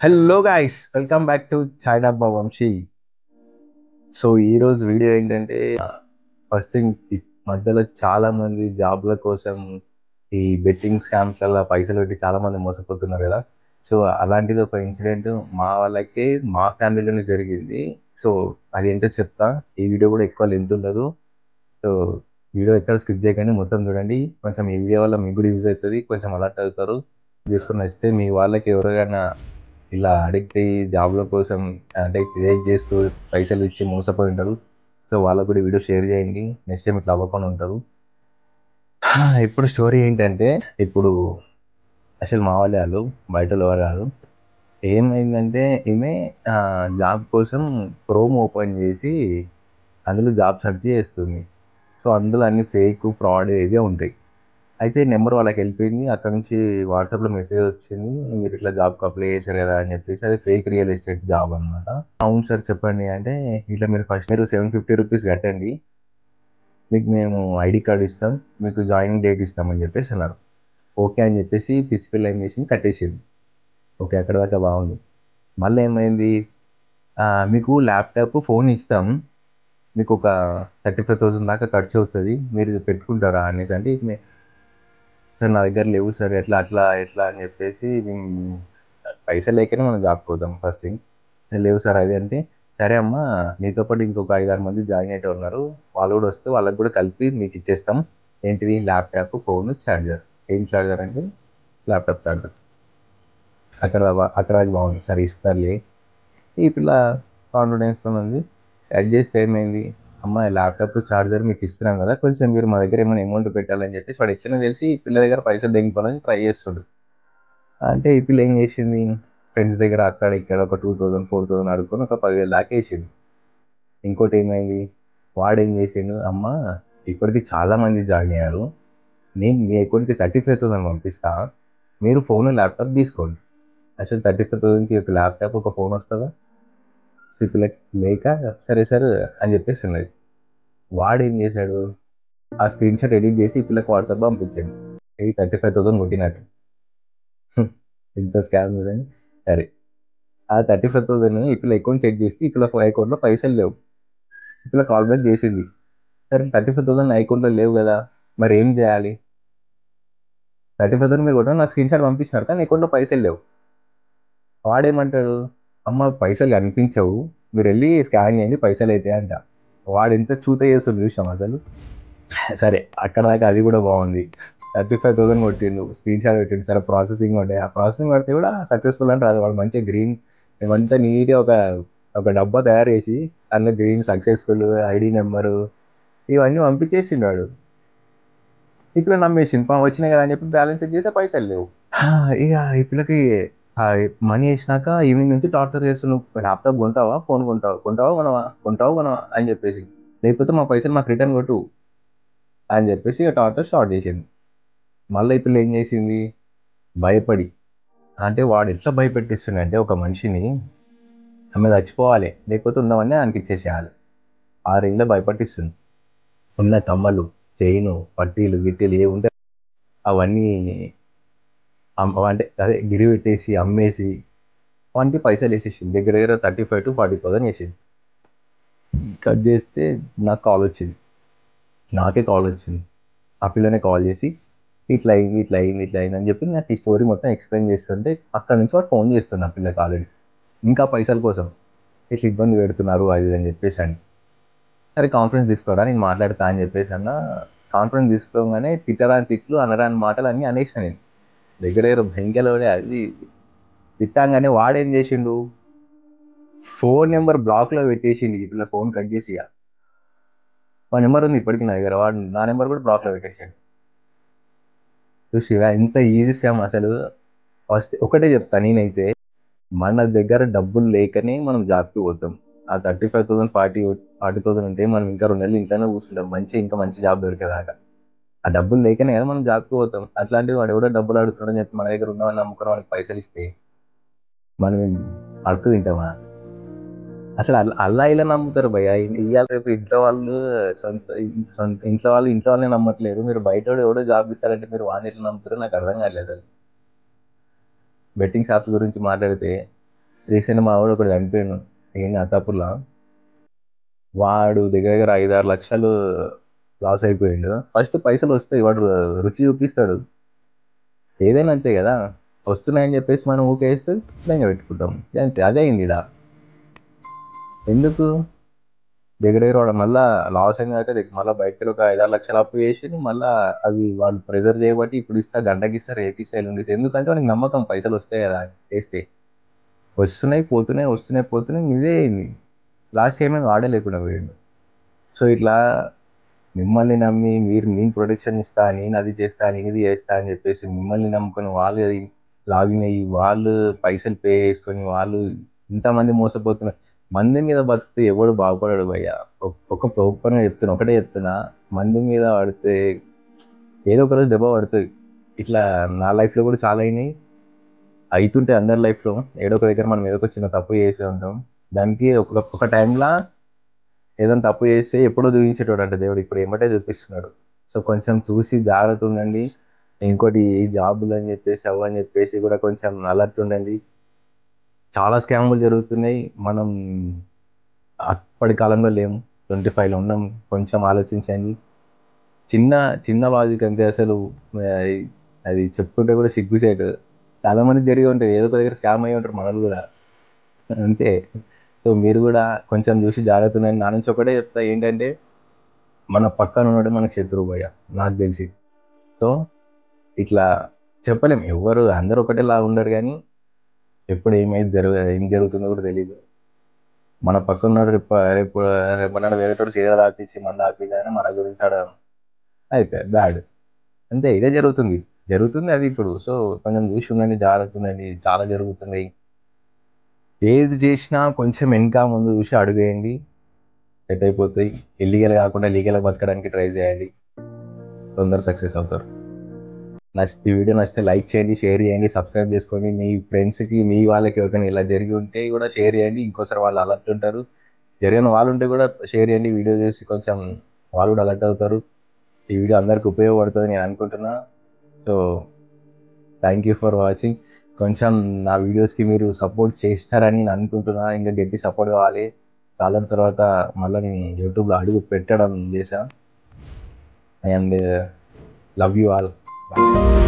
Hello guys, welcome back to China Vamshi. So ఈ రోజు video ఏంటంటే, ఫస్ట్ థింగ్, ఈ మధ్యలో చాలా మంది జాబ్ల కోసం ఈ బెట్టింగ్ స్కామ్స్ అలా పైసలు పెట్టి చాలా మంది మోసపోతున్నారు కదా. సో అలాంటిది ఒక ఇన్సిడెంట్ మా వాళ్ళకి, మా ఫ్యామిలీలోనే జరిగింది. సో అది ఏంటో చెప్తా. ఈ వీడియో కూడా ఎక్కువ లెంత్ ఉండదు. సో వీడియో ఎక్కడ స్కిప్ చేయకండి, మొత్తం చూడండి. కొంచెం ఈ వీడియో వల్ల మీకు కూడా యూజ్ అవుతుంది, కొంచెం అలర్ట్ అవుతారు. చేసుకుని వస్తే మీ వాళ్ళకి ఎవరికైనా ఇలా అడిక్ట్ అయ్యి జాబ్ల కోసం అంటే క్రియేట్ చేస్తూ పైసలు ఇచ్చి మోసపోయి ఉంటారు. సో వాళ్ళకు కూడా వీడియో షేర్ చేయండి, నెక్స్ట్ టైం ఇట్లా అవ్వకుండా ఉంటారు. ఇప్పుడు స్టోరీ ఏంటంటే, ఇప్పుడు అసలు మా వాళ్ళే వాళ్ళు, బయట ఎవరు కాదు. ఏమైందంటే, ఈమె జాబ్ కోసం క్రోమ్ ఓపెన్ చేసి అందులో జాబ్ సెర్చ్ చేస్తుంది. సో అందులో అన్ని ఫేక్, ఫ్రాడ్ ఇవే ఉంటాయి. అయితే నెంబర్ వాళ్ళకి వెళ్ళిపోయింది. అక్కడ నుంచి వాట్సాప్లో మెసేజ్ వచ్చింది, మీరు ఇట్లా జాబ్కి అప్లై చేశారు కదా అని చెప్పేసి. అది ఫేక్ రియల్ ఎస్టేట్ జాబ్ అనమాట. అవును సార్ చెప్పండి అంటే, ఇట్లా మీరు ఫస్ట్ మీరు 750 రూపీస్ కట్టండి, మీకు మేము ఐడి కార్డ్ ఇస్తాం, మీకు జాయినింగ్ డేట్ ఇస్తామని చెప్పేసి అన్నారు. ఓకే అని చెప్పేసి ఫిజికల్ ఏం చేసింది, కట్టేసింది. ఓకే, అక్కడ దాకా బాగుంది. మళ్ళీ ఏమైంది, మీకు ల్యాప్టాప్ ఫోన్ ఇస్తాం, మీకు ఒక 35,000 దాకా ఖర్చు అవుతుంది, మీరు పెట్టుకుంటారా అనేసి. అంటే సార్ నా దగ్గర లేవు సార్, ఎట్లా అట్లా ఎట్లా అని చెప్పేసి, పైసలు లేకనే మనం జాబ్ పోతాం ఫస్ట్ థింగ్. లేవు సార్ అది అంటే, సరే అమ్మా, నీతో పాటు ఇంకొక 5-6 మంది జాయిన్ అయితే ఉన్నారు, వాళ్ళు కూడా వస్తే వాళ్ళకి కూడా కలిపి మీకు ఇచ్చేస్తాం. ఏంటిది, ల్యాప్టాప్, ఫోన్, ఛార్జర్. ఏం ఛార్జర్ అంటే ల్యాప్టాప్ ఛార్జర్. అక్కడ అది బాగుంది, సరే ఇస్తారులే. ఈ పిల్ల కాన్ఫిడెన్స్తో ఉంది. యాడ్ చేస్తే ఏమైంది, అమ్మ ల్యాప్టాప్ ఛార్జర్ మీకు ఇస్తున్నాం కదా, కొంచెం మీరు మా దగ్గర ఏమైనా అమౌంట్ పెట్టాలని చెప్పేసి వాడు ఎట్లనే తెలిసి ఈ పిల్ల దగ్గర పైసలు దింపాలని ట్రై చేస్తుండు. అంటే ఈ పిల్ల ఏం చేసింది, ఫ్రెండ్స్ దగ్గర అక్కడ ఇక్కడ ఒక 2,000 4,000 అడుగుకొని ఒక 10,000 దాకా వేసింది. ఇంకోటి ఏమైంది, వాడు ఏం చేసిండు, అమ్మ ఇప్పటికి చాలా మంది జాయిన్ అయ్యారు, నేను మీ అకౌంట్కి 35,000 పంపిస్తా, మీరు ఫోన్ ల్యాప్టాప్ తీసుకోండి. అసలు 35,000కి ఒక ల్యాప్టాప్ ఒక ఫోన్ వస్తుందా. ఈ పిల్లకి లేక సరే సరే అని చెప్పేసి ఉన్నది. వాడు ఏం చేశాడు, ఆ స్క్రీన్ షాట్ ఎడిట్ చేసి ఈ పిల్లకి వాట్సాప్ పంపించాడు, ఈ 35,000 కొట్టినట్టు. ఇంత స్కామ్ చూడండి. సరే, ఆ 35,000 ఈ పిల్ల అకౌంట్ చెక్ చేసి ఈ పిల్ల అకౌంట్లో పైసలు లేవు. ఈ పిల్ల కాల్ బ్యాక్ చేసింది, సరే 35,000 నా అకౌంట్లో లేవు కదా, మరి ఏం చేయాలి. 35,000 మీరు కొట్టాలి, నాకు స్క్రీన్ షాట్ పంపిస్తున్నారు కానీ అకౌంట్లో పైసలు లేవు. వాడేమంటాడు, అమ్మ పైసలు కనిపించవు, మీరు వెళ్ళి స్కాన్ చేయండి పైసలు అయితే అంట. వాడు ఎంత చూత చేస్తుంది చూసాం అసలు. సరే, అక్కడ దాకా అది కూడా బాగుంది. 35,000 కొట్టిండు, స్క్రీన్ షాట్ పెట్టిండు, సరే ప్రాసెసింగ్ ఉండే, ఆ ప్రాసెసింగ్ పడితే కూడా సక్సెస్ఫుల్ అంటే అది వాడు మంచిగా గ్రీన్, మేమంతా నీట్గా ఒక ఒక డబ్బా తయారు చేసి అందులో గ్రీన్ సక్సెస్ఫుల్, ఐడి నెంబరు ఇవన్నీ పంపించేసిండు వాడు. ఇప్పుడు నమ్మేసింది, వచ్చినాయి కదా అని చెప్పి బ్యాలెన్స్ చెక్ చేస్తే పైసలు లేవు. ఇక ఈ పిల్లకి మనీ వేసినాక ఈవినింగ్ నుంచి టార్చర్ చేస్తున్నావు, ల్యాప్టాప్ కొంటావా, ఫోన్ కొంటావా, కొంటావా అని చెప్పేసి, లేకపోతే మా పైసలు మాకు రిటర్న్ కొట్టు అని చెప్పేసి ఇక టార్చర్ స్టార్ట్ చేసింది. మళ్ళీ ఈ పిల్ల ఏం చేసింది, భయపడి, అంటే వాడు ఎట్లా భయపెట్టిస్తుండే ఒక మనిషిని, ఆమె చచ్చిపోవాలి లేకపోతే ఉన్నవన్నీ ఆయనకి ఇచ్చేసేయాలి, ఆ రేంజ్లో భయపట్టిస్తుంది. ఉన్న కమ్మలు, చైను, పట్టీలు గిట్టీలు ఏ ఉంటే అవన్నీ అంటే అదే గిరి పెట్టేసి అమ్మేసి వానికి పైసలు వేసేసింది. దగ్గర దగ్గర 35,000 to 40,000 వేసింది. కట్ చేస్తే నాకు కాల్ వచ్చింది, నాకే కాల్ వచ్చింది. ఆ పిల్లనే కాల్ చేసి ఇట్లా అయింది ఇట్లా అయింది ఇట్లా అయింది అని చెప్పి నాకు ఈ స్టోరీ మొత్తం ఎక్స్ప్లెయిన్ చేస్తుంటే, అక్కడ నుంచి వాడు ఫోన్ చేస్తున్నా ఆ పిల్లకి ఆల్రెడీ, ఇంకా పైసల కోసం ఇట్లా ఇబ్బంది పెడుతున్నారు అది అని చెప్పేసి అని. సరే కాన్ఫరెన్స్ తీసుకోరా నేను మాట్లాడతా అని చెప్పేసి అన్న. కాన్ఫరెన్స్ తీసుకోగానే తిట్టరాని తిట్లు, అనరాని మాటలు అన్నీ అనేసిన నేను. దగ్గర దగ్గర భయంకరలోనే అది తిట్టాగానే వాడేం చేసిండు, ఫోన్ నెంబర్ బ్లాక్లో పెట్టేసిండు. ఇట్లా ఫోన్ కట్ చేసి ఇక మా నెంబర్ ఉంది ఇప్పటికీ నా దగ్గర, వాడు నా నెంబర్ కూడా బ్లాక్లో పెట్టేసాడు. చూసిరా ఎంత ఈజీ స్కామ్ అసలు. ఫస్ట్ ఒకటే చెప్తా నేనైతే, మన దగ్గర డబ్బులు లేకనే మనం జాబ్కి పోతాం. ఆ 35,000 40,000 ఉంటే మనం ఇంకా 2 నెలలు ఇంట్లోనే కూర్చుంటాం, ఇంకా మంచి జాబ్ దొరికేదాకా. ఆ డబ్బులు లేకనే కదా మనం జాబ్కి పోతాం. అట్లాంటివి వాడు ఎవడో డబ్బులు అడుగుతున్నాడని చెప్పి మన దగ్గర ఉన్నవాడిని నమ్ముకున్న వాడికి పైసలు ఇస్తే మనం అడుగు తింటామా. అసలు అల్లా ఇలా నమ్ముతారు భయ. ఇవాళ రేపు ఇంట్లో వాళ్ళు, సొంత సొంత ఇంట్లో వాళ్ళని నమ్మట్లేదు, మీరు బయట ఎవడో జాబ్ ఇస్తారంటే మీరు వాడిని ఎట్లా నమ్ముతారో నాకు అర్థం కాలేదు. బెట్టింగ్ షాప్స్ గురించి మాట్లాడితే, రీసెంట్ మా వాడు ఒకడు చనిపోయాను ఏంటి అత్తాపూర్లో. వాడు దగ్గర దగ్గర 5-6 లక్షలు లాస్ అయిపోయిండు. ఫస్ట్ పైసలు వస్తాయి, వాడు రుచి చూపిస్తాడు. ఏదైనా అంతే కదా, వస్తున్నాయని చెప్పేసి మనం ఊకేస్తే సిద్ధంగా పెట్టుకుంటాం అంతే. అదే అయింది ఈడ. ఎందుకు దగ్గర దగ్గర వాడు మళ్ళీ లాస్ అయిన దాకా మళ్ళీ బయటకు ఒక 5-6 లక్షలు అప్పు చేసి మళ్ళీ అవి వాళ్ళు ప్రెజర్ చేయబట్టి ఇప్పుడు ఇస్తా, గంటకి ఇస్తారు, రేపిస్తా, ఎల్లుండి. ఎందుకంటే వానికి నమ్మకం పైసలు వస్తాయి కదా చేస్తే. వస్తున్నాయి పోతున్నాయి, వస్తున్నాయి పోతున్నాయి, ఇదే అయింది. లాస్ట్ ఏమైనా వాడే లేకుండా పోయిండు. సో ఇట్లా మిమ్మల్ని నమ్మి మీరు, నేను ప్రొటెక్షన్ ఇస్తా, నేను అది చేస్తా, నేను ఇది చేస్తా అని చెప్పేసి మిమ్మల్ని నమ్ముకొని వాళ్ళు అది లాగిన్ అయ్యి వాళ్ళు పైసలు పే చేసుకొని వాళ్ళు ఇంతమంది మోసపోతున్నారు. మంది మీద బతికితే ఎవడు బాగుపడాడు భయ్య. ఒక ఓపెన్గా చెప్తున్నా, ఒకటే చెప్తున్నా, మంది మీద పడితే ఏదో ఒక రోజు దెబ్బ పడుతుంది. ఇట్లా నా లైఫ్లో కూడా చాలా అయినాయి, అవుతుంటే అందరి లైఫ్లో. ఏదో ఒక దగ్గర మనం ఏదో ఒక చిన్న తప్పు చేసి ఉంటాం. దానికి ఒక టైంలో ఏదైనా తప్పు చేస్తే ఎప్పుడో చూపించేటోడు అంటే దేవుడు ఇప్పుడు ఏమంటే చూపిస్తున్నాడు. సో కొంచెం చూసి జాగ్రత్త ఉండండి. ఇంకోటి ఈ జాబులు అని చెప్పేసి అవ్వ అని చెప్పేసి కూడా కొంచెం అలర్ట్ ఉండండి. చాలా స్కాములు జరుగుతున్నాయి. మనం అప్పటి కాలంలో లేము, 25లో ఉన్నాం. కొంచెం ఆలోచించండి. చిన్న చిన్న లాజిక్ అంతే అసలు. అది అది చెప్పుకుంటే కూడా సిగ్గుచేటు. చాలా మంది జరిగి ఉంటుంది, ఏదో ఒక దగ్గర స్కామ్ అయ్యి ఉంటారు మనలు కూడా అంతే. సో మీరు కూడా కొంచెం చూసి జాగ్రత్త ఉండండి. నా నుంచి ఒకటే చెప్తా ఏంటంటే, మన పక్కన ఉన్నాడు మనకు శత్రువు భయ్య, నాకు తెలిసి. సో ఇట్లా చెప్పలేం, ఎవరు అందరూ ఒకటేలా ఉండరు, కానీ ఎప్పుడు ఏం జరుగుతుందో కూడా తెలియదు. మన పక్కన ఉన్నాడు రేపు రేపు రేపన్నాడు వేరేటోడు సీరియల్ ఆపించి మన ఆపించాలని మన గురించి ఆడ అయితే బ్యాడ్. అంతే, ఇదే జరుగుతుంది జరుగుతుంది అది ఇప్పుడు. సో కొంచెం చూసి ఉండండి, జాగ్రత్త ఉండండి. చాలా జరుగుతున్నాయి. ఏది చేసినా కొంచెం వెనక ముందు చూసి అడుగేయండి, సెట్ అయిపోతాయి. ఇల్లీగల్ కాకుండా లీగల్గా బతకడానికి ట్రై చేయండి, తొందర సక్సెస్ అవుతారు. ఈ వీడియో నచ్చితే లైక్ చేయండి, షేర్ చేయండి, సబ్స్క్రైబ్ చేసుకోండి. మీ ఫ్రెండ్స్కి, మీ వాళ్ళకి ఎవరికైనా ఇలా జరిగి ఉంటే కూడా షేర్ చేయండి. ఇంకోసారి వాళ్ళు అలర్ట్ ఉంటారు. జరిగిన వాళ్ళు ఉంటే కూడా షేర్ చేయండి, వీడియో చేసి కొంచెం వాళ్ళు కూడా అలర్ట్ అవుతారు. ఈ వీడియో అందరికి ఉపయోగపడుతుంది నేను అనుకుంటున్నా. So thank you for watching. కొంచెం నా వీడియోస్కి మీరు సపోర్ట్ చేస్తారని నేను అనుకుంటున్నా. ఇంకా గట్టి సపోర్ట్ కావాలి. కాలం తర్వాత మళ్ళీ నేను యూట్యూబ్లో అడుగు పెట్టడం చేశా. And love you all. Bye.